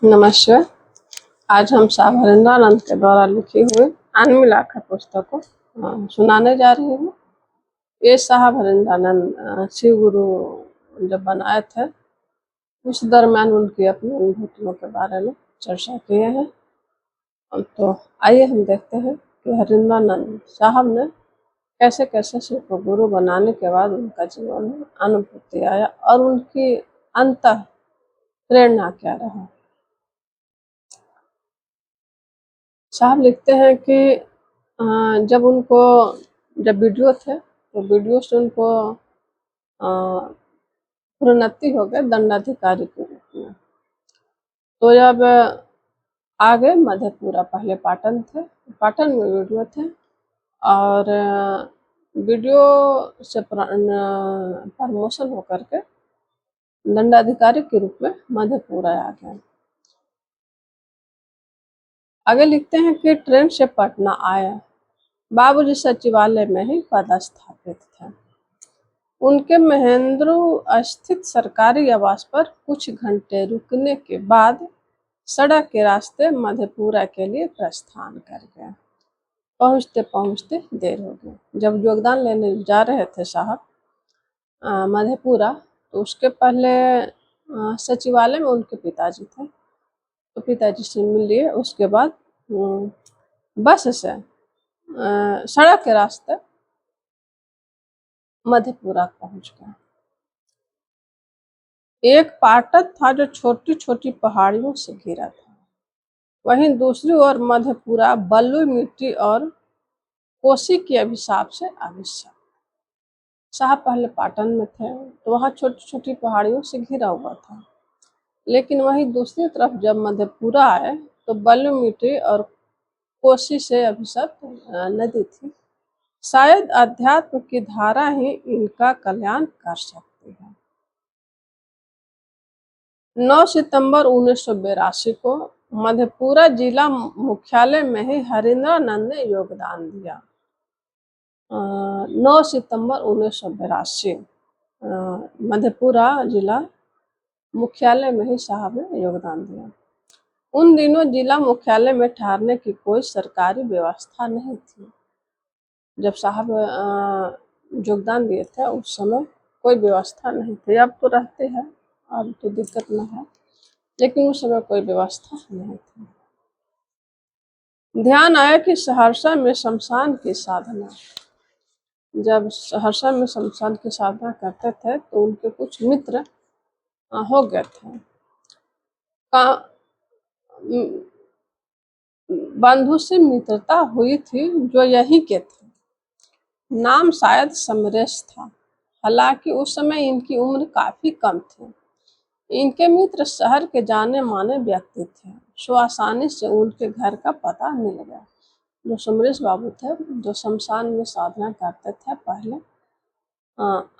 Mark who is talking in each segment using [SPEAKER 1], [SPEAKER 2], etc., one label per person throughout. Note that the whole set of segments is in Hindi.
[SPEAKER 1] नमस्कार। आज हम शाह हरिंद्रानंद के द्वारा लिखी हुई अन्य पुस्तक को सुनाने जा रही हूँ। ये शाह हरिंद्रानंद शिव गुरु जब बनाए थे उस दरम्यान उनकी अपनी अनुभूतियों के बारे में चर्चा किए हैं। तो आइए हम देखते हैं कि हरिंद्रानंद साहब ने कैसे कैसे शिव को गुरु बनाने के बाद उनका जीवन में अनुभूति आया और उनकी अंत प्रेरणा क्या रहा। साहब लिखते हैं कि जब वीडियो थे तो वीडियो से उनको प्रोन्नति हो गए दंडाधिकारी के रूप में। तो जब आगे मधेपुरा, पहले पाटन थे, पाटन में वीडियो थे और वीडियो से प्रमोशन होकर के दंडाधिकारी के रूप में मधेपुरा आ गए। आगे लिखते हैं कि ट्रेन से पटना आया, बाबूजी सचिवालय में ही पदस्थापित थे। उनके महेंद्रू स्थित सरकारी आवास पर कुछ घंटे रुकने के बाद सड़क के रास्ते मधेपुरा के लिए प्रस्थान कर गए। पहुंचते पहुंचते देर हो गई। जब योगदान लेने जा रहे थे साहब मधेपुरा, तो उसके पहले सचिवालय में उनके पिताजी थे, तो पिताजी से मिल लिए। उसके बाद बस से सड़क के रास्ते मधेपुरा पहुंच गए। एक पाटन था जो छोटी छोटी पहाड़ियों से घिरा था, वहीं दूसरी ओर मधेपुरा बलुई मिट्टी और कोसी के अभिशाप से अभिशाप। साहब पहले पाटन में थे तो वहाँ छोटी छोटी पहाड़ियों से घिरा हुआ था, लेकिन वहीं दूसरी तरफ जब मधेपुरा आए तो बलुई मिट्टी और कोसी से अभिशप्त नदी थी। शायद अध्यात्म की धारा ही इनका कल्याण कर सकती है। 9 सितंबर 1982 को मधेपुरा जिला मुख्यालय में ही हरिंद्रानंद ने योगदान दिया। 9 सितंबर 1982 मधेपुरा जिला मुख्यालय में ही साहब ने योगदान दिया। उन दिनों जिला मुख्यालय में ठहरने की कोई सरकारी व्यवस्था नहीं थी। जब साहब योगदान दिए थे उस समय कोई व्यवस्था नहीं थी। अब तो रहते हैं, अब तो दिक्कत न है, लेकिन उस समय कोई व्यवस्था नहीं थी। ध्यान आया कि सहरसा में शमशान की साधना, जब सहरसा में शमशान की साधना करते थे तो उनके कुछ मित्र हो गए थे। बंधु से मित्रता हुई थी जो यही के थे। नाम शायद समरेश था। हालांकि उस समय इनकी उम्र काफी कम थी। इनके मित्र शहर के जाने माने व्यक्ति थे, सो आसानी से उनके घर का पता मिल गया। जो समरेश बाबू थे, जो शमशान में साधना करते थे पहले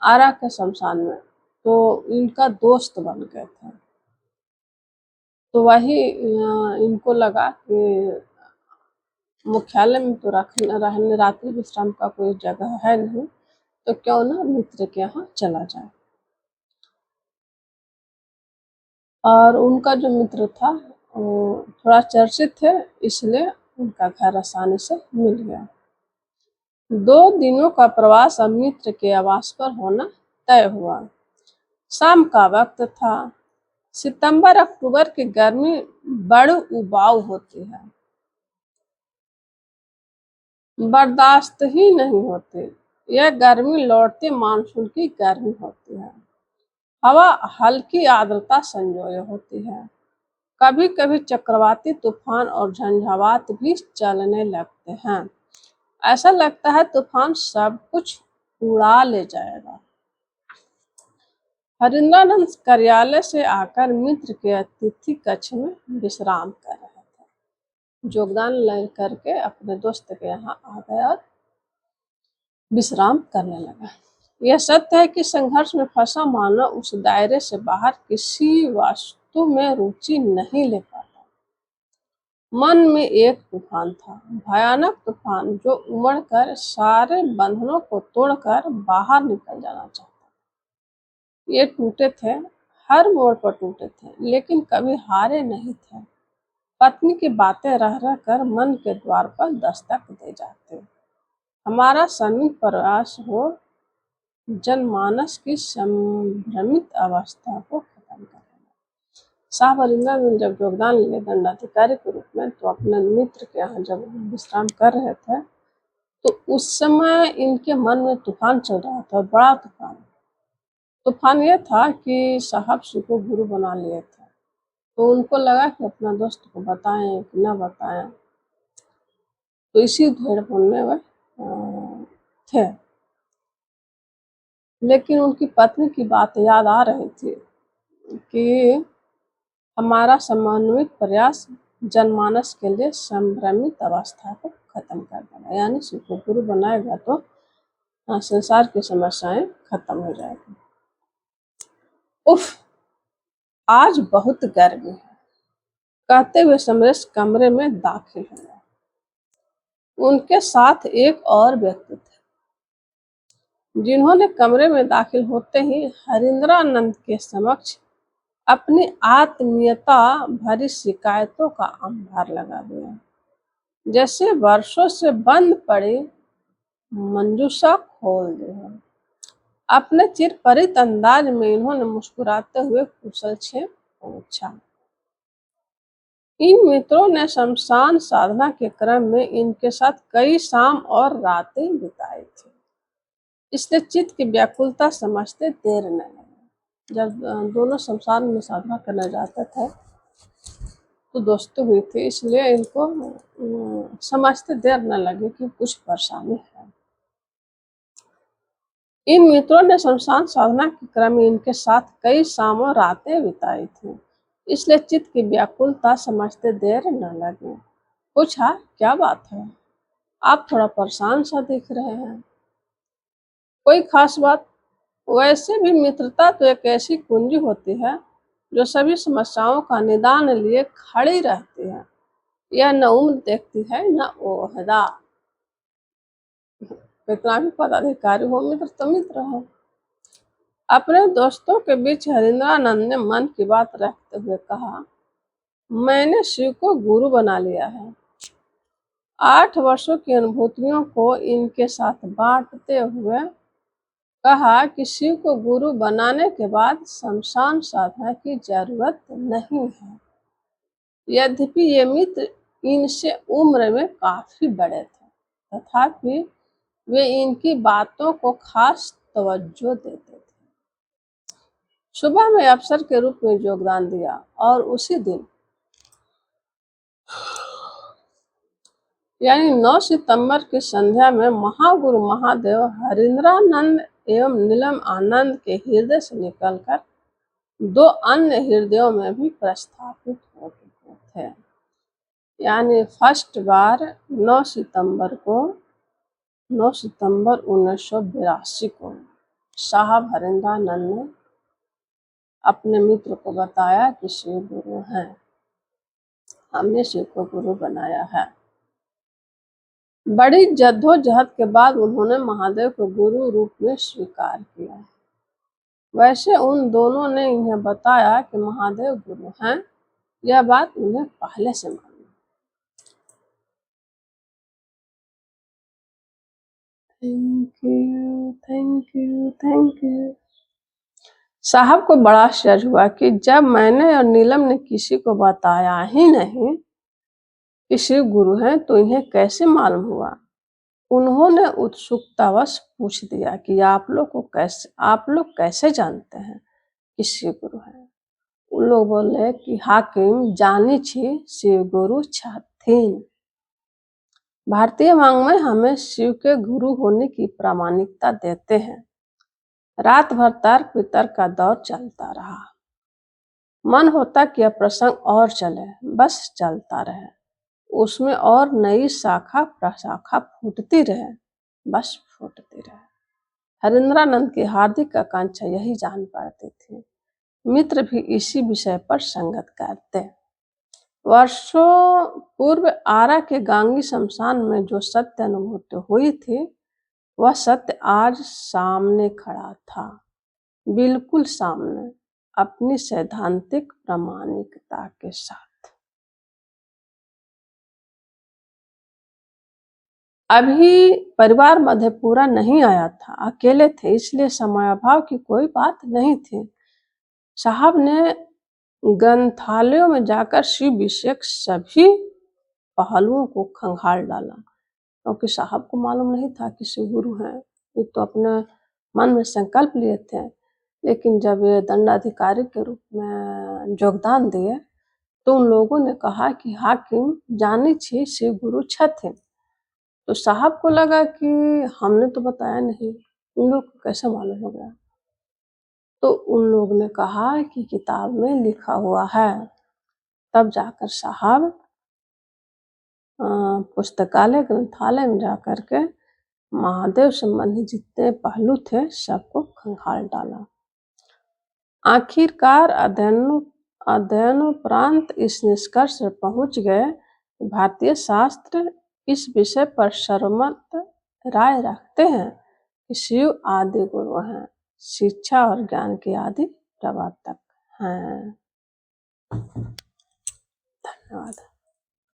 [SPEAKER 1] आरा के शमशान में, तो इनका दोस्त बन गए थे। तो वही इनको लगा कि मुख्यालय में तो रहने रात्रि विश्राम का कोई जगह है नहीं, तो क्यों ना मित्र के यहाँ चला जाए। और उनका जो मित्र था वो थोड़ा चर्चित थे, इसलिए उनका घर आसानी से मिल गया। 2 दिनों का प्रवास अब मित्र के आवास पर होना तय हुआ। शाम का वक्त था। सितंबर अक्टूबर की गर्मी बड़ी उबाऊ होती है, बर्दाश्त ही नहीं होती। यह गर्मी लौटते मानसून की गर्मी होती है। हवा हल्की आर्द्रता संजोए होती है। कभी कभी चक्रवाती तूफान और झंझावात भी चलने लगते हैं। ऐसा लगता है तूफान सब कुछ उड़ा ले जाएगा। हरिंद्रानंद कार्यालय से आकर मित्र के अतिथि कक्ष में विश्राम कर रहे थे। योगदान ले करके अपने दोस्त के यहाँ आ गया और विश्राम करने लगा। यह सत्य है कि संघर्ष में फंसा मानव उस दायरे से बाहर किसी वस्तु में रुचि नहीं ले पाता। मन में एक तूफान था, भयानक तूफान जो उमड़कर सारे बंधनों को तोड़कर बाहर निकल जाना चाहता। ये टूटे थे हर मोड़ पर टूटे थे, लेकिन कभी हारे नहीं थे। पत्नी की बातें रह रह कर मन के द्वार पर दस्तक दे जाते। हमारा संयुक्त प्रयास हो जनमानस की संभ्रमित अवस्था को खत्म करना। साहब अरिंदर जब योगदान लिए दंडाधिकारी के रूप में, तो अपने मित्र के यहाँ जब विश्राम कर रहे थे, तो उस समय इनके मन में तूफान चल रहा था, बड़ा तूफान। तूफान ये था कि साहब शिव को गुरु बना लिए थे, तो उनको लगा कि अपना दोस्त को बताएं कि न बताएं, तो इसी धुएं में वह थे। लेकिन उनकी पत्नी की बात याद आ रही थी कि हमारा समन्वित प्रयास जनमानस के लिए संभ्रमित अवस्था को खत्म कर देना, यानी शिव को गुरु बनाएगा तो संसार की समस्याएं खत्म हो जाएगी। उफ, आज बहुत गर्मी है, कहते हुए समरेश कमरे में दाखिल हुआ। उनके साथ एक और व्यक्ति थे, जिन्होंने कमरे में दाखिल होते ही हरिंद्रानंद के समक्ष अपनी आत्मीयता भरी शिकायतों का अंबार लगा दिया। जैसे वर्षों से बंद पड़ी मंजूषा खोल दी है। अपने चिरपरिचित अंदाज में इन्होंने मुस्कुराते हुए कुशल छेम पूछा। इन मित्रों ने शमशान साधना के क्रम में इनके साथ कई शाम और रातें बिताई थी, इसलिए चित्त की व्याकुलता समझते देर न लगी। जब दोनों शमशान में साधना करने जाते थे तो दोस्ती हुई थी, इसलिए इनको समझते देर न लगे कि कुछ परेशानी है। इन मित्रों ने शमशान साधना के क्रम में इनके साथ कई शामों रातें बिताई थी, इसलिए चित्त की व्याकुलता समझते देर न लगे। पूछा, क्या बात है, आप थोड़ा परेशान सा दिख रहे हैं। कोई खास बात? वैसे भी मित्रता तो एक ऐसी कुंजी होती है जो सभी समस्याओं का निदान लिए खड़ी रहती है। यह न उम्र देखती है न ओहदा। कितना भी पदाधिकारी हो, मित्र तो मित्र है। अपने दोस्तों के बीच हरिंद्रानंद ने मन की बात रखते हुए कहा, मैंने शिव को गुरु बना लिया है। 8 वर्षों की अनुभूतियों को इनके साथ बांटते हुए कहा कि शिव को गुरु बनाने के बाद शमशान साधना की जरूरत नहीं है। यद्यपि ये मित्र इनसे उम्र में काफी बड़े थे, तथापि वे इनकी बातों को खास तवज्जो देते थे। सुबह में अफसर के रूप में योगदान दिया और उसी दिन यानी 9 सितंबर की संध्या में महागुरु महादेव हरिंद्रानंद एवं नीलम आनंद के हृदय से निकलकर 2 अन्य हृदयों में भी प्रस्थापित हो चुके थे। यानी फर्स्ट बार 9 सितंबर 1982 को साहब हरिंद्रानंद ने अपने मित्र को बताया कि शिव गुरु हैं, हमने शिव को गुरु बनाया है। बड़ी जद्दोजहद के बाद उन्होंने महादेव को गुरु रूप में स्वीकार किया। वैसे उन दोनों ने इन्हें बताया कि महादेव गुरु हैं, यह बात उन्हें पहले से मालूम। Thank you, thank you, thank you. साहब को बड़ा आश्चर्य हुआ कि जब मैंने और नीलम ने किसी को बताया ही नहीं कि शिव गुरु हैं, तो इन्हें कैसे मालूम हुआ। उन्होंने उत्सुकतावश पूछ दिया कि आप लोग कैसे जानते हैं कि शिव गुरु हैं। उन लोग बोले कि हाकिम जानी छी शिव गुरु छथिन। भारतीय वाङ्मय हमें शिव के गुरु होने की प्रामाणिकता देते हैं। रात भर तर्क वितर्क का दौर चलता रहा। मन होता कि यह प्रसंग और चले, बस चलता रहे, उसमें और नई शाखा प्रशाखा फूटती रहे, बस फूटती रहे। हरिंद्रानंद की हार्दिक आकांक्षा यही जान पाती थी। मित्र भी इसी विषय पर संगत करते। वर्षों पूर्व आरा के गांगी शमशान में जो सत्य अनुभूति हुई थी, वह सत्य आज सामने खड़ा था, बिल्कुल सामने। अपनी सैद्धांतिक प्रामाणिकता के साथ। अभी परिवार मधेपुरा नहीं आया था, अकेले थे, इसलिए समयाभाव की कोई बात नहीं थी। साहब ने ग्रंथालयों में जाकर शिव विषयक सभी पहलुओं को खंगाल डाला, क्योंकि साहब को मालूम नहीं था कि शिव गुरु हैं। ये तो अपने मन में संकल्प लिए थे, लेकिन जब ये दंडाधिकारी के रूप में योगदान दिए तो उन लोगों ने कहा कि हाकिम जानी छी शिव गुरु छथिन। तो साहब को लगा कि हमने तो बताया नहीं, उन लोग को कैसे मालूम हो गया। तो उन लोग ने कहा कि किताब में लिखा हुआ है। तब जाकर साहब पुस्तकालय ग्रंथालय में जाकर के महादेव संबंधी जितने पहलू थे सबको खंगाल डाला। आखिरकार अध्ययनोपरांत इस निष्कर्ष पर पहुंच गए कि भारतीय शास्त्र इस विषय पर सर्वमत राय रखते हैं कि शिव आदि गुरु हैं, शिक्षा और ज्ञान के आदि प्रवर्तक हैं। धन्यवाद।